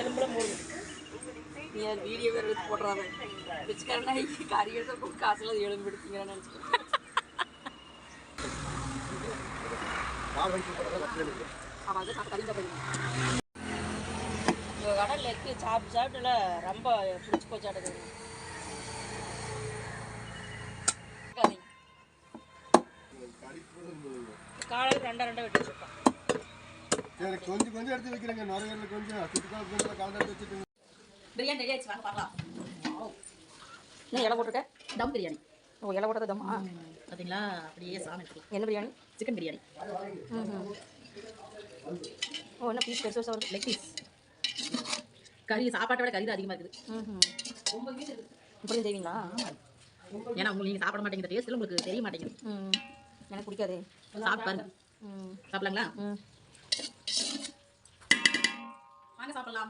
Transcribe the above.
எலும்புலாம் போடுது. நீ அது வீடியோ வேறு எடுத்து போடுறாங்க. பிச்சுக்காரனா கறி எடுத்து காசுலாம் எலும்பு எடுத்தீங்கன்னு நினச்சிக்கிறேன். அவங்க கறி சாப்பிடுங்க. இந்த கடலில் இருக்கு சாப்பிட்டுல ரொம்ப பிடிச்சி போச்சாடுது. காலையில் ரெண்டா வெட்டி வச்சுருப்பான். சரி கொஞ்சம் கொஞ்சம் எடுத்து வைக்கிறேங்க. நுரையீரல கொஞ்சம் சுற்றுக்காக கலந்து எடுத்து வச்சுட்டு பிரியாணி ரெடி ஆயிடுச்சு, வாங்க பார்க்கலாம். என்ன இலை போட்டிருக்க? தம் பிரியாணி. ஓ, இலை போட்டது தம்மா? பார்த்தீங்களா, அப்படியே சாமி எடுத்துக்கலாம். என்ன பிரியாணி? சிக்கன் பிரியாணி. ஓ, என்ன பீஸ் பெருசு பெருசாக வருது? Leg piece. கறி சாப்பாட்டை விட கறி தான் அதிகமாக இருக்குது. ரொம்ப பீஸ் இருக்குது. இப்படி செய்வீங்களா? ஏன்னா நீங்கள் சாப்பிட மாட்டேங்கிற டேஸ்ட்டில் உங்களுக்கு தெரிய மாட்டேங்குது. எனக்கு பிடிக்காதே. சாப்பிட்டு பாருங்க. சாப்பிடலாங்களா? வாங்க சாப்பிடலாம்.